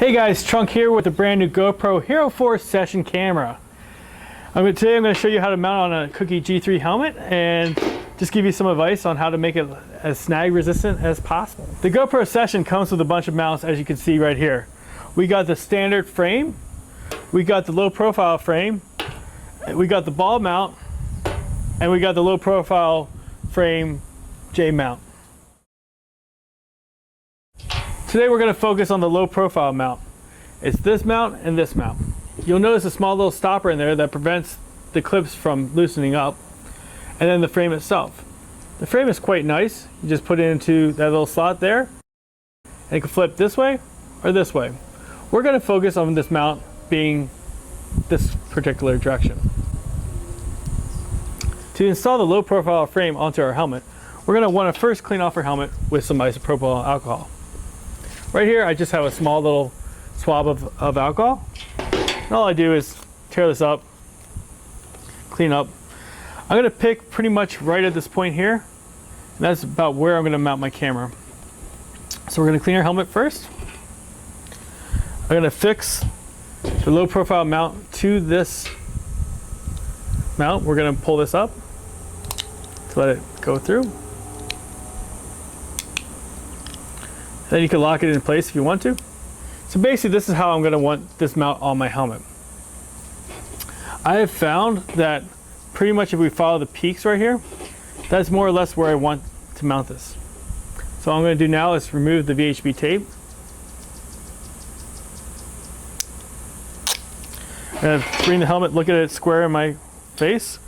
Hey guys, Trunk here with a brand new GoPro HERO4 Session camera. Today I'm going to show you how to mount on a Cookie G3 helmet and just give you some advice on how to make it as snag resistant as possible. The GoPro Session comes with a bunch of mounts, as you can see right here. We got the standard frame, we got the low profile frame, we got the ball mount, and we got the low profile frame J mount. Today we're going to focus on the low profile mount. It's this mount and this mount. You'll notice a small little stopper in there that prevents the clips from loosening up, and then the frame itself. The frame is quite nice. You just put it into that little slot there, and it can flip this way or this way. We're going to focus on this mount being this particular direction. To install the low profile frame onto our helmet, we're going to want to first clean off our helmet with some isopropyl alcohol. Right here I just have a small little swab of alcohol. And all I do is tear this up, clean up. I'm going to pick pretty much right at this point here, and that's about where I'm going to mount my camera. So we're going to clean our helmet first. I'm going to fix the low profile mount to this mount. We're going to pull this up to let it go through. Then you can lock it in place if you want to. So basically this is how I'm going to want this mount on my helmet. I have found that pretty much if we follow the peaks right here, that's more or less where I want to mount this. So what I'm going to do now is remove the VHB tape. And bring the helmet, look at it square in my face.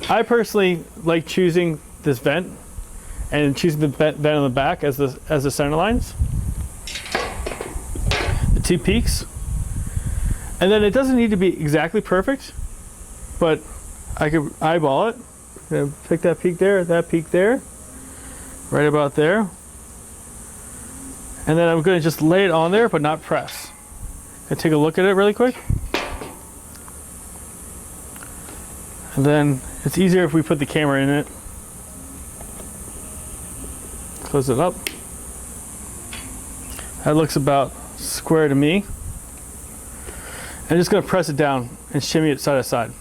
I personally like choosing this vent and choosing the vent on the back as the center lines. The two peaks. And then it doesn't need to be exactly perfect, but I could eyeball it. Pick that peak there, right about there. And then I'm going to just lay it on there, but not press. And take a look at it really quick. And then it's easier if we put the camera in it. Close it up. That looks about square to me. I'm just going to press it down and shimmy it side to side.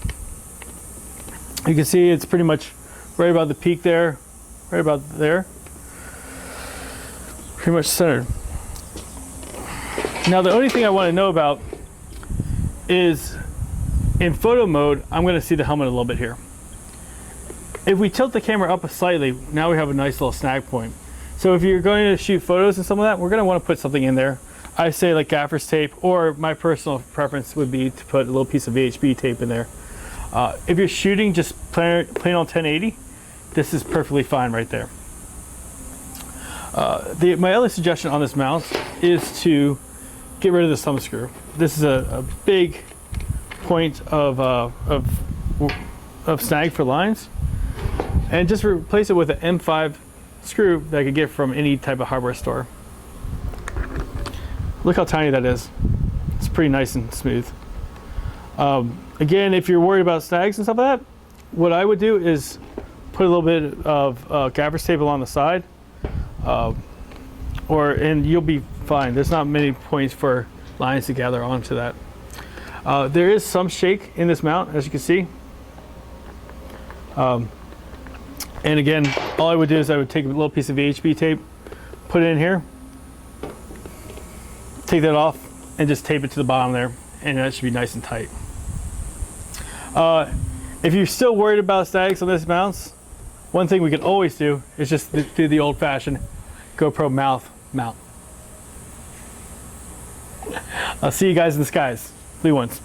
You can see it's pretty much right about the peak there, right about there. Pretty much centered. Now the only thing I want to know about is in photo mode, I'm going to see the helmet a little bit here. If we tilt the camera up slightly, now we have a nice little snag point. So if you're going to shoot photos and some of that, we're going to want to put something in there. I say like gaffer's tape, or my personal preference would be to put a little piece of VHB tape in there. If you're shooting just plain on 1080, this is perfectly fine right there. My other suggestion on this mount is to get rid of this thumb screw. This is a big point of snag for lines, and just replace it with an M5 screw that I could get from any type of hardware store. Look how tiny that is. It's pretty nice and smooth. Again, if you're worried about snags and stuff like that, what I would do is put a little bit of gaffer's tape along the side, and you'll be fine. There's not many points for lines to gather onto that. There is some shake in this mount, as you can see. And again, all I would do is I would take a little piece of VHB tape, put it in here, take that off, and just tape it to the bottom there, and that should be nice and tight. If you're still worried about snags on this mounts, one thing we can always do is just do the old-fashioned GoPro mount. I'll see you guys in the skies. Blue ones.